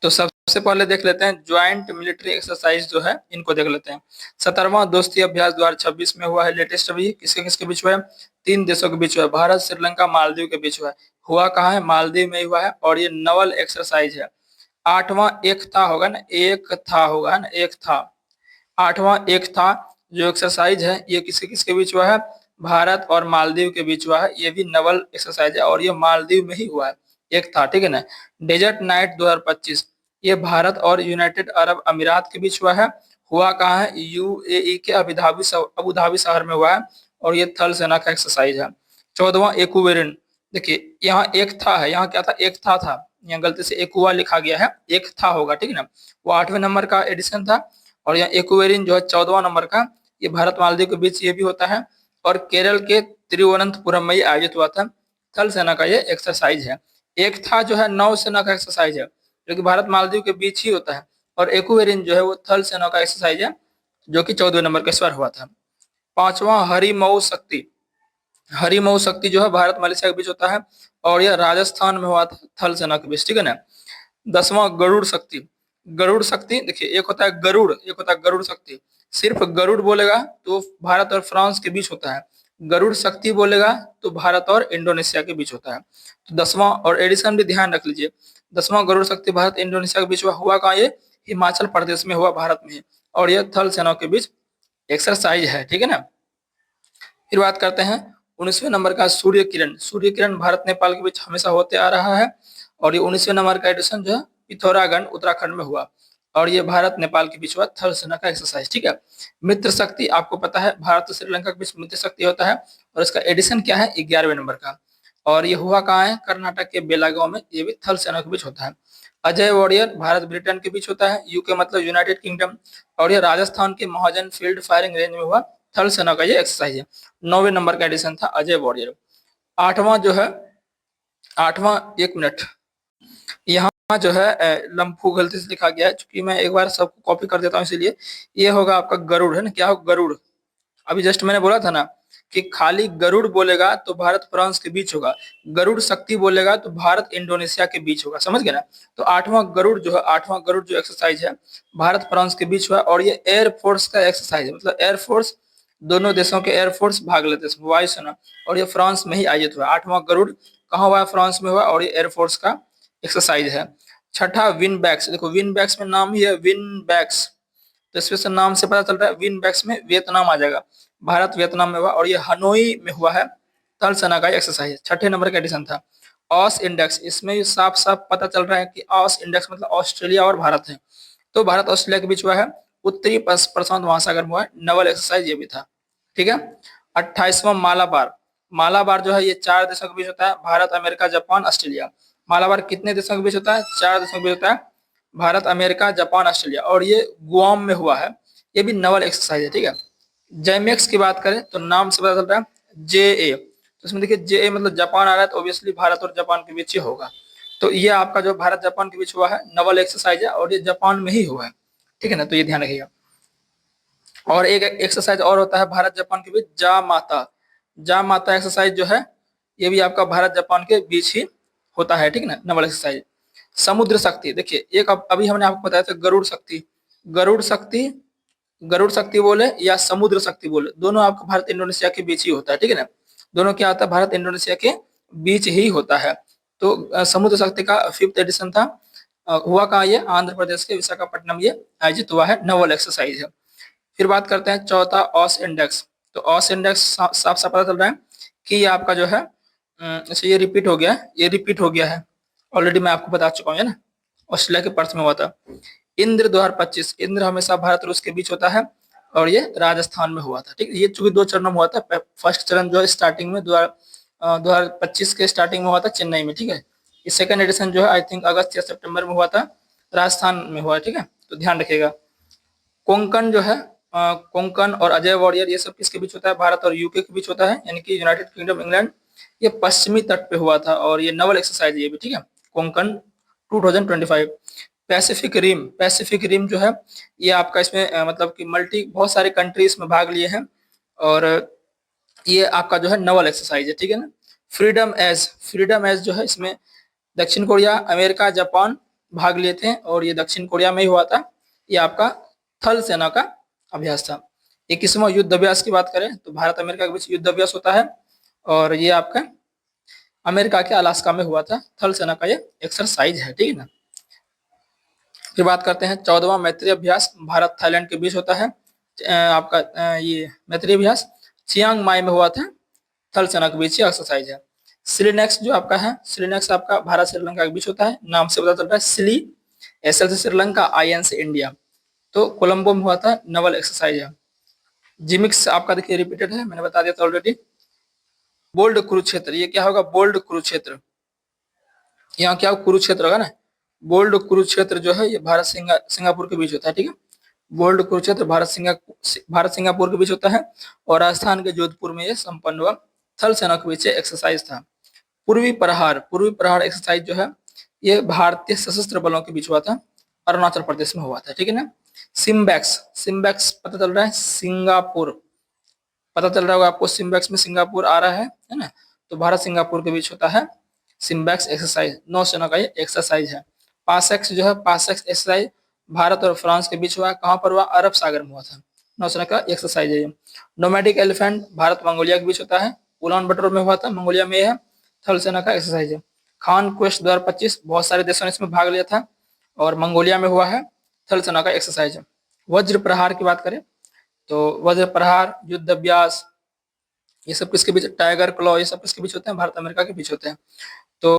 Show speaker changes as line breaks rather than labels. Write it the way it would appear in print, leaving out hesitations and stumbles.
तो सबसे पहले देख लेते हैं ज्वाइंट मिलिट्री एक्सरसाइज जो है, इनको देख लेते हैं। 17वां दोस्ती अभ्यास 2026 में हुआ है, लेटेस्ट अभी। किसके किसके बीच हुआ है? 3 देशों के बीच हुआ है, भारत, श्रीलंका, मालदीव के बीच हुआ है। हुआ कहाँ है? मालदीव में ही हुआ है, और ये नवल एक्सरसाइज है। 8वां एक था होगा ना, एक था होगा ना, एक था। 8वां एक था जो एक्सरसाइज है, ये किसके किसके बीच हुआ है? भारत और मालदीव के बीच हुआ है। ये भी नवल एक्सरसाइज है और ये मालदीव में ही हुआ है। एक था, ठीक है ना। डेजर्ट नाइट 2025, ये भारत और यूनाइटेड अरब अमीरात के बीच हुआ है। हुआ कहाँ है? यूएई के अबू धाबी शहर में हुआ है, और ये थल सेना का एक्सरसाइज है। 14वां एक्वेरिन, देखिए यहाँ एक था है, यहाँ क्या था? एक था। यहाँ गलती से एक्वा लिखा गया है, एक था होगा, ठीक है ना। वो 8वें नंबर का एडिशन था। और यहाँ एक्वेरिन जो है 14वां नंबर का, ये भारत मालदीव के बीच ये भी होता है, और केरल के तिरुवनंतपुरम में ये आयोजित हुआ था। थल सेना का ये एक्सरसाइज है। एक था जो है नौ सेना का एक्सरसाइज है, जो कि भारत मालदीव के बीच ही होता है। और एक्वेरिन जो है वो थल सेना का एक्सरसाइज है, जो कि 14वें नंबर के इस बार हुआ था। 5वां हरिमऊ शक्ति, हरिमऊ शक्ति जो है भारत मलेशिया के बीच होता है, और यह राजस्थान में हुआ था, थल सेना के बीच, ठीक है ना। 10वां गरुड़ शक्ति, गरुड़ शक्ति देखिए, एक होता है गरुड़, एक होता है गरुड़ शक्ति। सिर्फ गरुड़ बोलेगा तो भारत और फ्रांस के बीच होता है, गरुड़ शक्ति बोलेगा तो भारत और इंडोनेशिया के बीच होता है। तो 10वां, और एडिशन भी ध्यान रख लीजिए, 10वां गरुड़ शक्ति भारत इंडोनेशिया के बीच हुआ कहाँ? ये हिमाचल प्रदेश में हुआ, भारत में। और ये थल सेनाओं के बीच एक्सरसाइज है, ठीक है ना। फिर बात करते हैं 19वें नंबर का सूर्य किरण। सूर्य किरण भारत नेपाल के बीच हमेशा होते आ रहा है, और ये 19वें नंबर का एडिशन जो है पिथौरागढ़ उत्तराखंड में हुआ, और ये भारत नेपाल के बीच हुआ थल सेना का एक्सरसाइज, ठीक है। मित्र शक्ति आपको पता है, भारत और श्रीलंका के बीच मित्र शक्ति होता है, और इसका एडिशन क्या है? 11वें नंबर का। और ये हुआ कहाँ है? कर्नाटक के बेलागांव में, ये भी थल सेना के बीच होता है। अजय वॉरियर भारत ब्रिटेन के बीच होता है, यूके मतलब यूनाइटेड किंगडम, और ये राजस्थान के महाजन फील्ड फायरिंग रेंज में हुआ, थल सेना का ये एक्सरसाइज है। 9वें नंबर का एडिशन था अजय वॉरियर। 8वां जो है, 8वां, एक मिनट, यहाँ जो है लम्फू गलती से लिखा गया है, क्योंकि मैं एक बार सबको कॉपी कर देता हूँ, इसीलिए। ये होगा आपका गरुड़, है ना। क्या होगा? गरुड़। अभी जस्ट मैंने बोला था ना कि खाली गरुड़ बोलेगा तो भारत फ्रांस के बीच होगा, गरुड़ शक्ति बोलेगा तो भारत इंडोनेशिया के बीच होगा, समझ गए ना। तो 8वां गरुड़ जो है, 8वां गरुड़ जो एक्सरसाइज है, भारत फ्रांस के बीच हुआ, और ये एयरफोर्स का एक्सरसाइज है, मतलब एयरफोर्स, दोनों देशों के एयरफोर्स भाग लेते हैं, वायुसेना, और ये फ्रांस में ही आयोजित हुआ। 8वां गरुड़ कहाँ हुआ है? फ्रांस में हुआ, और ये एयरफोर्स का एक्सरसाइज है। छठा विन बैक्स, देखो विन बैक्स में नाम ही है विन बैक्स, तो इसमें से नाम से पता चल रहा है विन बैक्स में वियतनाम आ जाएगा, भारत वियतनाम में हुआ, और ये हनोई में हुआ है। थल सेना का एक्सरसाइज 6ठे नंबर का एडिशन था। ऑस इंडेक्स, इसमें साफ साफ पता चल रहा है कि ऑस इंडेक्स मतलब ऑस्ट्रेलिया और भारत है, तो भारत ऑस्ट्रेलिया के बीच हुआ है, उत्तरी प्रशांत महासागर में हुआ है, नवल एक्सरसाइज ये भी था, ठीक है। 28वां मालाबार, मालाबार जो है ये 4 देशों के बीच होता है, Bharat, America, Japan, Australia. Malabar कितने देशों के बीच होता है? 4 देशों के बीच होता है, भारत, अमेरिका, जापान, ऑस्ट्रेलिया, और ये गुआम में हुआ है। ये भी नवल एक्सरसाइज है, ठीक है। जेमेक्स की बात करें तो नाम से पता चल रहा है जे, तो इसमें देखिए जे मतलब जापान आ रहा है, तो ऑब्वियसली भारत और जापान के बीच ही होगा। तो ये आपका जो भारत जापान के बीच हुआ है नवल एक्सरसाइज है, और ये जापान में ही हुआ है, ठीक है ना। तो ये ध्यान रखिएगा। और एक एक्सरसाइज और होता है भारत जापान के बीच, जा माता, जा माता एक्सरसाइज जो है, ये भी आपका भारत जापान के बीच ही होता है, ठीक है ना, नवल एक्सरसाइज। समुद्र शक्ति, देखिए एक अभी हमने आपको बताया था गरुड़ शक्ति, गरुड़ शक्ति, गरुड़ शक्ति बोले या समुद्र शक्ति बोले, दोनों आपका भारत इंडोनेशिया के बीच ही होता है, ठीक है ना। दोनों क्या होता है? भारत इंडोनेशिया के बीच ही होता है। तो समुद्र शक्ति का 5th एडिशन था। हुआ कहाँ? ये आंध्र प्रदेश के विशाखापट्टनम ये आयोजित हुआ है, नवल एक्सरसाइज है। फिर बात करते हैं चौथा ऑस इंडेक्स। तो ऑस इंडेक्स साफ साफ पता चल रहा है कि ये आपका जो है अच्छा ये रिपीट हो गया है, ये रिपीट हो गया है, ऑलरेडी मैं आपको बता चुका हूँ, है ना, ऑस्ट्रेलिया के पर्थ में हुआ था। इंद्र 2025, इंद्र हमेशा भारत रूस के बीच होता है, और ये राजस्थान में हुआ था, ठीक है। ये चूंकि 2 चरणों में हुआ था, फर्स्ट चरण जो है स्टार्टिंग में 2025 के स्टार्टिंग में हुआ था चेन्नई में, ठीक है। इस सेकंड एडिशन जो है आई थिंक अगस्त या सितंबर में हुआ था, राजस्थान में हुआ है, ठीक है। तो ध्यान रखिएगा। कोंकण जो है, कोंकण और अजय वॉरियर ये सब किसके बीच होता है? भारत और यूके के बीच होता है, यानी कि यूनाइटेड किंगडम इंग्लैंड। ये पश्चिमी तट पे हुआ था, और ये नवल एक्सरसाइज ये भी, ठीक है। Konkan 2025। Pacific Rim, Pacific Rim जो है ये आपका इसमें मतलब कि बहुत सारे कंट्रीज में भाग लिए हैं, और ये आपका जो है नवल एक्सरसाइज है, ठीक है ना। फ्रीडम एज, फ्रीडम एज जो है इसमें दक्षिण कोरिया, अमेरिका, जापान, भाग लिए थे और ये दक्षिण कोरिया में ही हुआ था। ये आपका थल सेना का अभ्यास था। 21वां युद्ध अभ्यास की बात करें तो भारत अमेरिका के बीच युद्ध अभ्यास होता है और ये आपका अमेरिका के अलास्का में हुआ था। थल सेना का ये एक्सरसाइज है, ठीक है ना। फिर बात करते हैं 14वां मैत्री अभ्यास भारत थाईलैंड के बीच होता है। आपका ये मैत्री अभ्यास चियांग माई में हुआ था। थल सेना के बीच एक्सरसाइज है। सिलीनेक्स जो आपका है, सिलीनेक्स आपका भारत श्रीलंका के बीच होता है। नाम से पता चल रहा है, सिली एसएल से श्रीलंका, आईएन से इंडिया। तो कोलंबो में हुआ था, नवल एक्सरसाइज है। जिमिक्स आपका देखिए रिपीटेड है, मैंने बता दिया था ऑलरेडी। बोल्ड कुरुक्षेत्र, ये क्या होगा, बोल्ड कुरुक्षेत्र। यहाँ क्या कुरुक्षेत्र होगा ना, बोल्ड कुरुक्षेत्र जो है ये भारत सिंगापुर के बीच होता है, ठीक है। बोल्ड कुरुक्षेत्र भारत सिंगापुर के बीच होता है और राजस्थान के जोधपुर में ये संपन्न हुआ। थल सेना के बीच एक्सरसाइज था। पूर्वी प्रहार एक्सरसाइज जो है ये भारतीय सशस्त्र बलों के बीच हुआ था, अरुणाचल प्रदेश में हुआ था, ठीक है ना। सिम्बैक्स पता चल रहा है, सिंगापुर पता चल रहा होगा आपको, सिम्बैक्स में सिंगापुर आ रहा है ना। तो भारत सिंगापुर के बीच होता है सिम्बैक्स एक्सरसाइज, नौसेना का ये एक्सरसाइज है। पासएक्स जो है, पासएक्स एक्सरसाइज भारत और फ्रांस के बीच हुआ, कहाँ पर हुआ, अरब सागर में हुआ था। नौसेना का एक्सरसाइज है ये। नोमैडिक एलिफेंट भारत मंगोलिया के बीच होता है, उलान बटर में हुआ था, मंगोलिया में है। थल सेना का एक्सरसाइज है। खान क्वेस्ट 2025 बहुत सारे देशों ने इसमें भाग लिया था और मंगोलिया में हुआ है। थल सेना का एक्सरसाइज है। वज्र प्रहार की बात करें तो वज्र प्रहार, युद्ध अभ्यास, ये सब किसके बीच, टाइगर क्लॉ, ये सब किसके बीच होते हैं, भारत अमेरिका के बीच होते हैं।